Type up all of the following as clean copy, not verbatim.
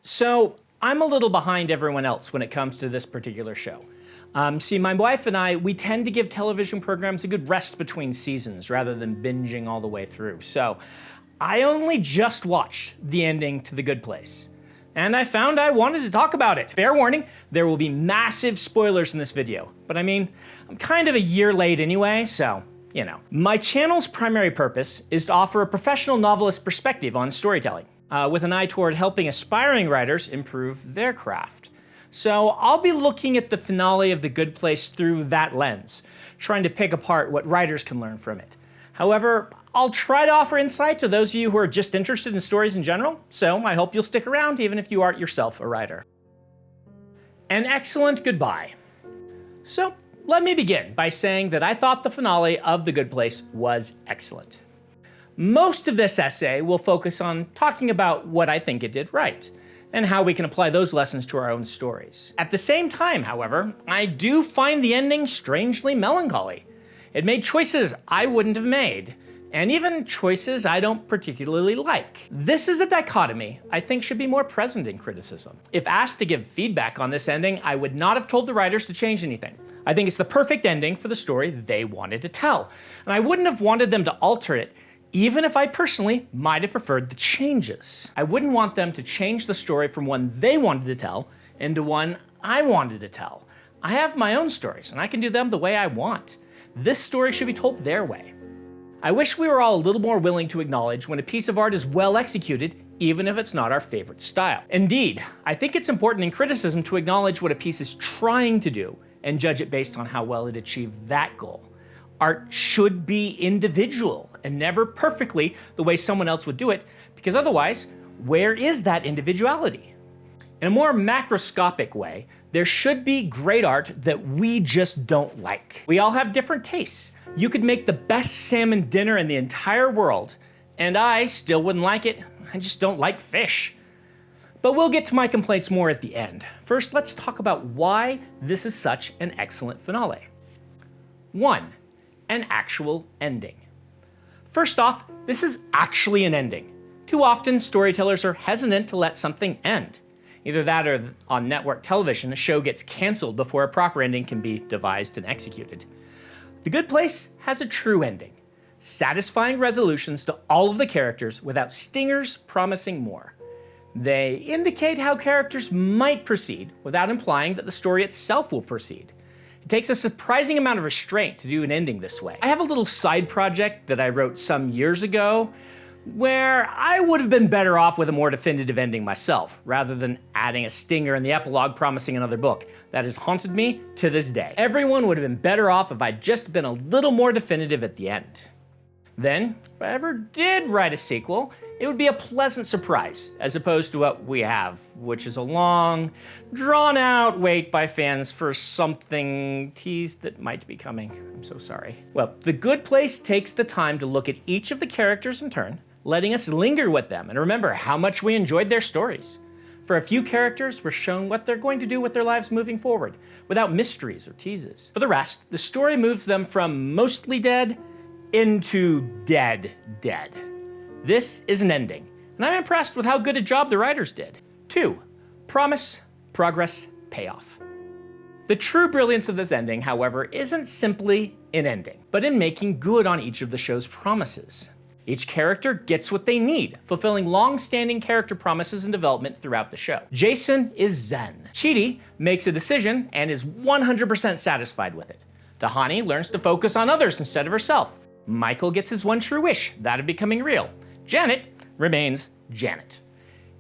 So I'm a little behind everyone else when it comes to this particular show. See, my wife and I, we tend to give television programs a good rest between seasons rather than binging all the way through. So I only just watched the ending to The Good Place, and I found I wanted to talk about it. Fair warning, there will be massive spoilers in this video, but I mean, I'm kind of a year late anyway, so you know. My channel's primary purpose is to offer a professional novelist perspective on storytelling, with an eye toward helping aspiring writers improve their craft. So I'll be looking at the finale of The Good Place through that lens, trying to pick apart what writers can learn from it. However, I'll try to offer insight to those of you who are just interested in stories in general, so I hope you'll stick around even if you aren't yourself a writer. An excellent goodbye. So let me begin by saying that I thought the finale of The Good Place was excellent. Most of this essay will focus on talking about what I think it did right, and how we can apply those lessons to our own stories. At the same time, however, I do find the ending strangely melancholy. It made choices I wouldn't have made, and even choices I don't particularly like. This is a dichotomy I think should be more present in criticism. If asked to give feedback on this ending, I would not have told the writers to change anything. I think it's the perfect ending for the story they wanted to tell, and I wouldn't have wanted them to alter it even if I personally might have preferred the changes. I wouldn't want them to change the story from one they wanted to tell into one I wanted to tell. I have my own stories, and I can do them the way I want. This story should be told their way. I wish we were all a little more willing to acknowledge when a piece of art is well executed, even if it's not our favorite style. Indeed, I think it's important in criticism to acknowledge what a piece is trying to do and judge it based on how well it achieved that goal. Art should be individual and never perfectly the way someone else would do it, because otherwise, where is that individuality? In a more macroscopic way, there should be great art that we just don't like. We all have different tastes. You could make the best salmon dinner in the entire world, and I still wouldn't like it. I just don't like fish. But we'll get to my complaints more at the end. First, let's talk about why this is such an excellent finale. 1. An actual ending. First off, this is actually an ending. Too often, storytellers are hesitant to let something end. Either that or on network television, a show gets canceled before a proper ending can be devised and executed. The Good Place has a true ending. Satisfying resolutions to all of the characters without stingers promising more. They indicate how characters might proceed without implying that the story itself will proceed. It takes a surprising amount of restraint to do an ending this way. I have a little side project that I wrote some years ago where I would have been better off with a more definitive ending myself, rather than adding a stinger in the epilogue promising another book. That has haunted me to this day. Everyone would have been better off if I'd just been a little more definitive at the end. Then, if I ever did write a sequel, it would be a pleasant surprise, as opposed to what we have, which is a long, drawn-out wait by fans for something teased that might be coming. I'm so sorry. Well, The Good Place takes the time to look at each of the characters in turn, letting us linger with them and remember how much we enjoyed their stories. For a few characters, we're shown what they're going to do with their lives moving forward, without mysteries or teases. For the rest, the story moves them from mostly dead into dead. This is an ending, and I'm impressed with how good a job the writers did. 2. Promise, progress, payoff. The true brilliance of this ending, however, isn't simply in ending, but in making good on each of the show's promises. Each character gets what they need, fulfilling long-standing character promises and development throughout the show. Jason is zen. Chidi makes a decision and is 100% satisfied with it. Tahani learns to focus on others instead of herself. Michael gets his one true wish, that of becoming real. Janet remains Janet.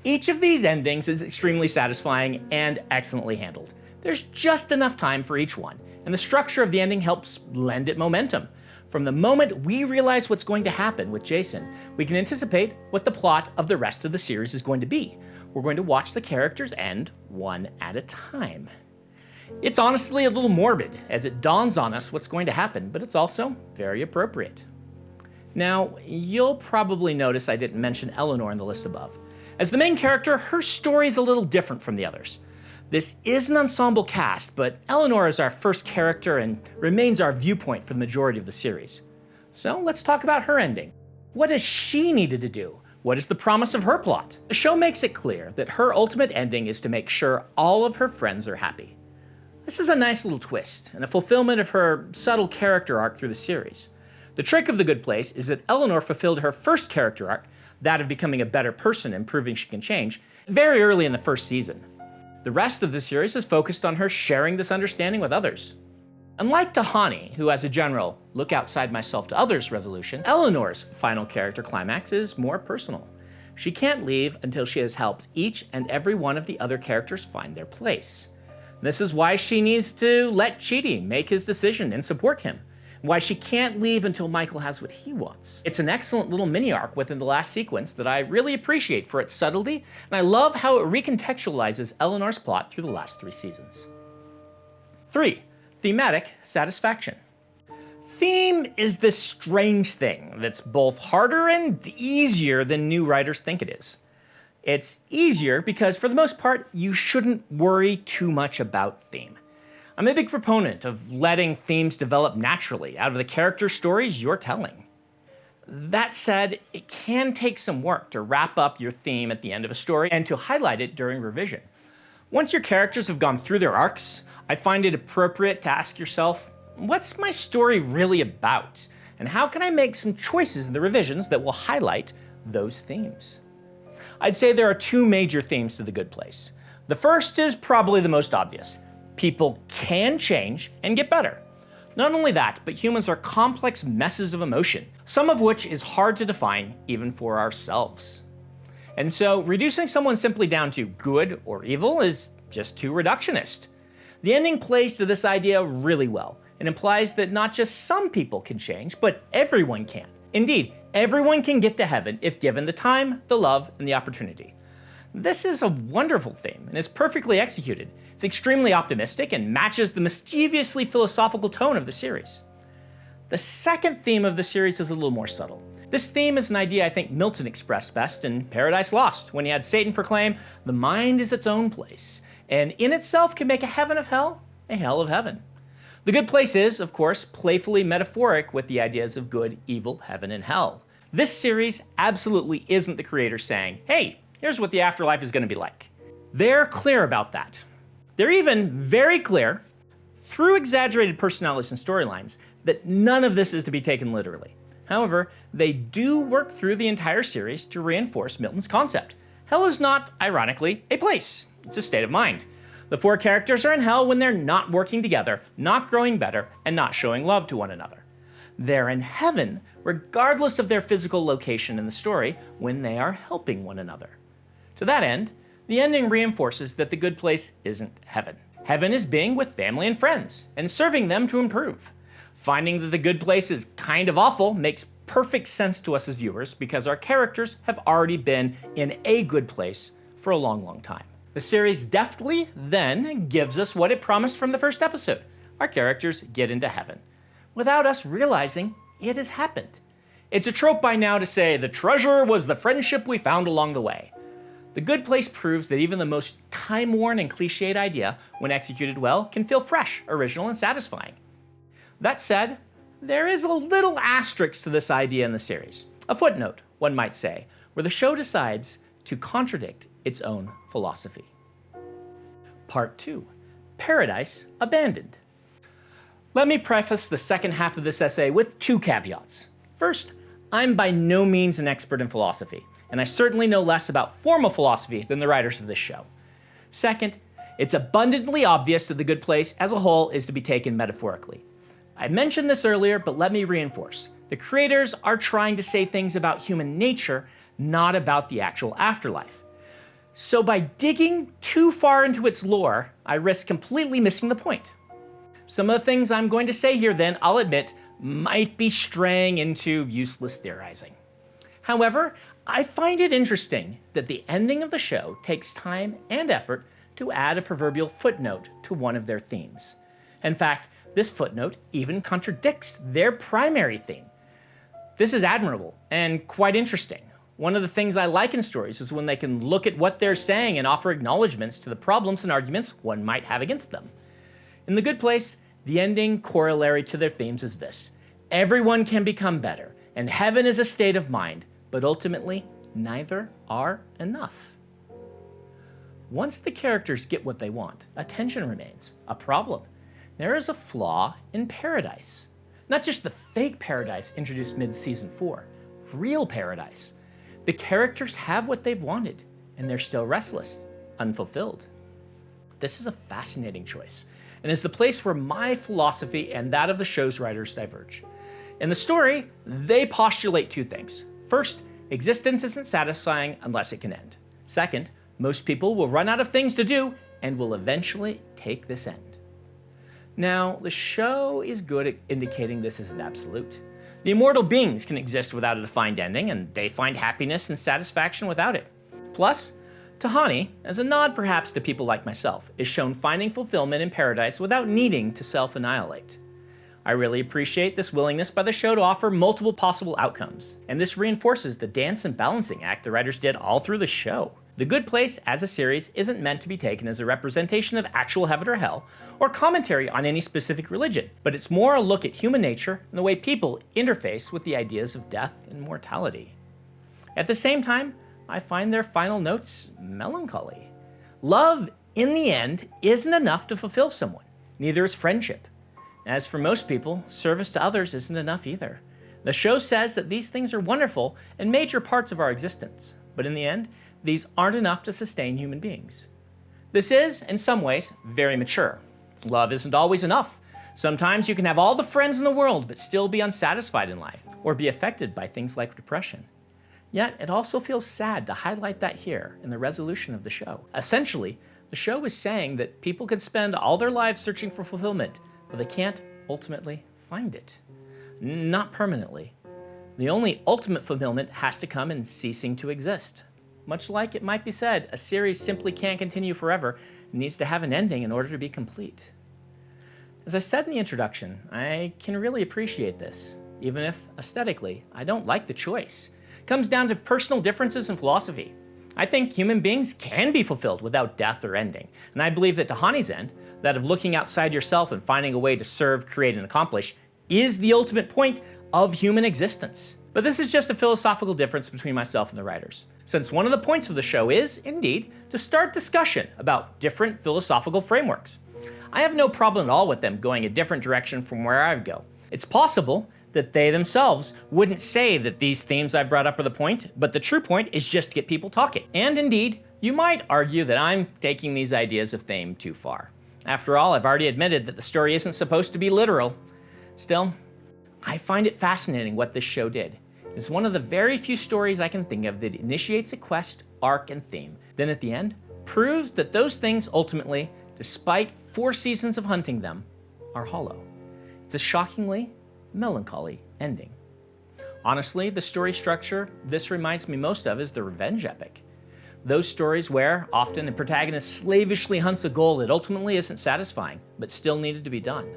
Each of these endings is extremely satisfying and excellently handled. There's just enough time for each one, and the structure of the ending helps lend it momentum. From the moment we realize what's going to happen with Jason, we can anticipate what the plot of the rest of the series is going to be. We're going to watch the characters end one at a time. It's honestly a little morbid as it dawns on us what's going to happen, but it's also very appropriate. Now, you'll probably notice I didn't mention Eleanor in the list above. As the main character, her story is a little different from the others. This is an ensemble cast, but Eleanor is our first character and remains our viewpoint for the majority of the series. So let's talk about her ending. What has she needed to do? What is the promise of her plot? The show makes it clear that her ultimate ending is to make sure all of her friends are happy. This is a nice little twist, and a fulfillment of her subtle character arc through the series. The trick of The Good Place is that Eleanor fulfilled her first character arc, that of becoming a better person and proving she can change, very early in the first season. The rest of the series is focused on her sharing this understanding with others. Unlike Tahani, who has a general look outside myself to others resolution, Eleanor's final character climax is more personal. She can't leave until she has helped each and every one of the other characters find their place. This is why she needs to let Chidi make his decision and support him. Why she can't leave until Michael has what he wants. It's an excellent little mini arc within the last sequence that I really appreciate for its subtlety, and I love how it recontextualizes Eleanor's plot through the last 3 seasons. 3. Thematic satisfaction. Theme is this strange thing that's both harder and easier than new writers think it is. It's easier because, for the most part, you shouldn't worry too much about theme. I'm a big proponent of letting themes develop naturally out of the character stories you're telling. That said, it can take some work to wrap up your theme at the end of a story and to highlight it during revision. Once your characters have gone through their arcs, I find it appropriate to ask yourself, what's my story really about? And how can I make some choices in the revisions that will highlight those themes? I'd say there are 2 major themes to The Good Place. The first is probably the most obvious. People can change and get better. Not only that, but humans are complex messes of emotion, some of which is hard to define even for ourselves. And so reducing someone simply down to good or evil is just too reductionist. The ending plays to this idea really well. It implies that not just some people can change, but everyone can. Indeed, everyone can get to heaven if given the time, the love, and the opportunity. This is a wonderful theme and is perfectly executed. It's extremely optimistic and matches the mischievously philosophical tone of the series. The second theme of the series is a little more subtle. This theme is an idea I think Milton expressed best in Paradise Lost, when he had Satan proclaim, "The mind is its own place, and in itself can make a heaven of hell, a hell of heaven." The Good Place is, of course, playfully metaphoric with the ideas of good, evil, heaven, and hell. This series absolutely isn't the creator saying, hey, here's what the afterlife is going to be like. They're clear about that. They're even very clear, through exaggerated personalities and storylines, that none of this is to be taken literally. However, they do work through the entire series to reinforce Milton's concept. Hell is not, ironically, a place. It's a state of mind. The 4 characters are in hell when they're not working together, not growing better, and not showing love to one another. They're in heaven, regardless of their physical location in the story, when they are helping one another. To that end, the ending reinforces that the Good Place isn't heaven. Heaven is being with family and friends, and serving them to improve. Finding that the Good Place is kind of awful makes perfect sense to us as viewers because our characters have already been in a good place for a long, long time. The series deftly then gives us what it promised from the first episode. Our characters get into heaven, without us realizing it has happened. It's a trope by now to say the treasure was the friendship we found along the way. The Good Place proves that even the most time-worn and cliched idea, when executed well, can feel fresh, original, and satisfying. That said, there is a little asterisk to this idea in the series. A footnote, one might say, where the show decides to contradict its own philosophy. Part 2. Paradise Abandoned. Let me preface the second half of this essay with 2 caveats. First, I'm by no means an expert in philosophy, and I certainly know less about formal philosophy than the writers of this show. Second, it's abundantly obvious that The Good Place as a whole is to be taken metaphorically. I mentioned this earlier, but let me reinforce. The creators are trying to say things about human nature, not about the actual afterlife. So by digging too far into its lore, I risk completely missing the point. Some of the things I'm going to say here then, I'll admit, might be straying into useless theorizing. However, I find it interesting that the ending of the show takes time and effort to add a proverbial footnote to one of their themes. In fact, this footnote even contradicts their primary theme. This is admirable and quite interesting. One of the things I like in stories is when they can look at what they're saying and offer acknowledgments to the problems and arguments one might have against them. In The Good Place, the ending corollary to their themes is this: everyone can become better, and heaven is a state of mind, but ultimately, neither are enough. Once the characters get what they want, a tension remains, a problem. There is a flaw in Paradise. Not just the fake Paradise introduced mid-season 4, real Paradise. The characters have what they've wanted, and they're still restless, unfulfilled. This is a fascinating choice, and is the place where my philosophy and that of the show's writers diverge. In the story, they postulate two things. First, existence isn't satisfying unless it can end. Second, most people will run out of things to do and will eventually take this end. Now, the show is good at indicating this isn't absolute. The immortal beings can exist without a defined ending, and they find happiness and satisfaction without it. Plus, Tahani, as a nod perhaps to people like myself, is shown finding fulfillment in Paradise without needing to self-annihilate. I really appreciate this willingness by the show to offer multiple possible outcomes, and this reinforces the dance and balancing act the writers did all through the show. The Good Place as a series isn't meant to be taken as a representation of actual heaven or hell, or commentary on any specific religion, but it's more a look at human nature and the way people interface with the ideas of death and mortality. At the same time, I find their final notes melancholy. Love, in the end, isn't enough to fulfill someone. Neither is friendship. As for most people, service to others isn't enough either. The show says that these things are wonderful and major parts of our existence, but in the end, these aren't enough to sustain human beings. This is, in some ways, very mature. Love isn't always enough. Sometimes you can have all the friends in the world but still be unsatisfied in life, or be affected by things like depression. Yet, it also feels sad to highlight that here in the resolution of the show. Essentially, the show is saying that people could spend all their lives searching for fulfillment, but they can't ultimately find it. Not permanently. The only ultimate fulfillment has to come in ceasing to exist. Much like it might be said, a series simply can't continue forever and needs to have an ending in order to be complete. As I said in the introduction, I can really appreciate this, even if, aesthetically, I don't like the choice. It comes down to personal differences in philosophy. I think human beings can be fulfilled without death or ending, and I believe that Tahani's end, that of looking outside yourself and finding a way to serve, create, and accomplish, is the ultimate point of human existence. But this is just a philosophical difference between myself and the writers, since one of the points of the show is, indeed, to start discussion about different philosophical frameworks. I have no problem at all with them going a different direction from where I would go. It's possible that they themselves wouldn't say that these themes I've brought up are the point, but the true point is just to get people talking. And indeed, you might argue that I'm taking these ideas of theme too far. After all, I've already admitted that the story isn't supposed to be literal. Still, I find it fascinating what this show did. It's one of the very few stories I can think of that initiates a quest, arc, and theme, then at the end, proves that those things ultimately, despite 4 seasons of hunting them, are hollow. It's a shockingly melancholy ending. Honestly, the story structure this reminds me most of is the revenge epic. Those stories where, often, a protagonist slavishly hunts a goal that ultimately isn't satisfying, but still needed to be done.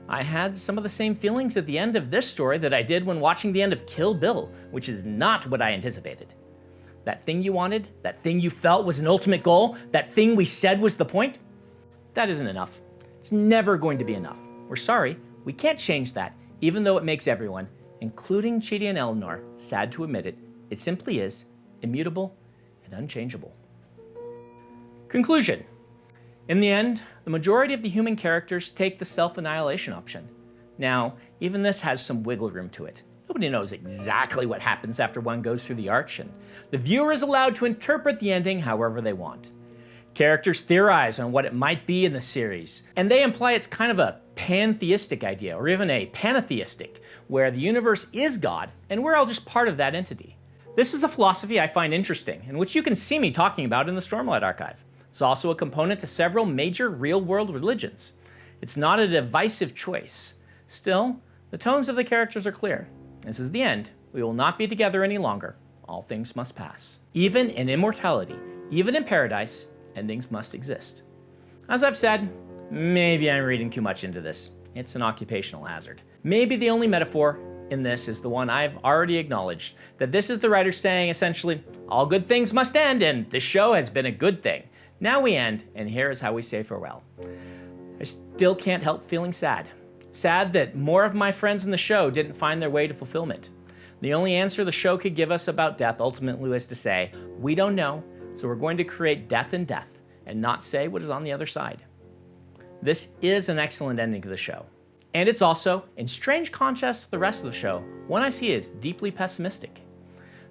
I had some of the same feelings at the end of this story that I did when watching the end of Kill Bill, which is not what I anticipated. That thing you wanted, that thing you felt was an ultimate goal, that thing we said was the point, that isn't enough. It's never going to be enough. We're sorry, we can't change that, even though it makes everyone, including Chidi and Eleanor, sad to admit it. It simply is immutable and unchangeable. Conclusion. In the end, the majority of the human characters take the self-annihilation option. Now, even this has some wiggle room to it. Nobody knows exactly what happens after one goes through the arch, and the viewer is allowed to interpret the ending however they want. Characters theorize on what it might be in the series, and they imply it's kind of a pantheistic idea, or even a pantheistic, where the universe is God, and we're all just part of that entity. This is a philosophy I find interesting, and which you can see me talking about in the Stormlight Archive. It's also a component to several major real-world religions. It's not a divisive choice. Still, the tones of the characters are clear. This is the end. We will not be together any longer. All things must pass. Even in immortality, even in paradise, endings must exist. As I've said, maybe I'm reading too much into this. It's an occupational hazard. Maybe the only metaphor in this is the one I've already acknowledged, that this is the writer saying essentially, all good things must end, and this show has been a good thing. Now we end, and here is how we say farewell. I still can't help feeling sad. Sad that more of my friends in the show didn't find their way to fulfillment. The only answer the show could give us about death ultimately was to say, we don't know, so we're going to create death in death and not say what is on the other side. This is an excellent ending to the show. And it's also, in strange contrast to the rest of the show, one I see as deeply pessimistic.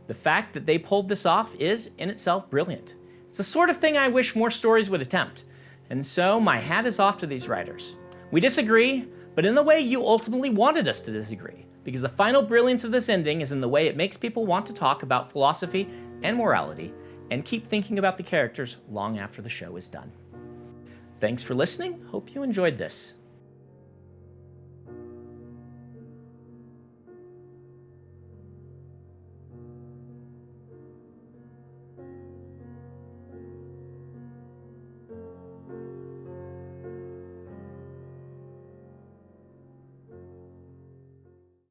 The fact that they pulled this off is, in itself, brilliant. It's the sort of thing I wish more stories would attempt. And so, my hat is off to these writers. We disagree, but in the way you ultimately wanted us to disagree, because the final brilliance of this ending is in the way it makes people want to talk about philosophy and morality and keep thinking about the characters long after the show is done. Thanks for listening. Hope you enjoyed this.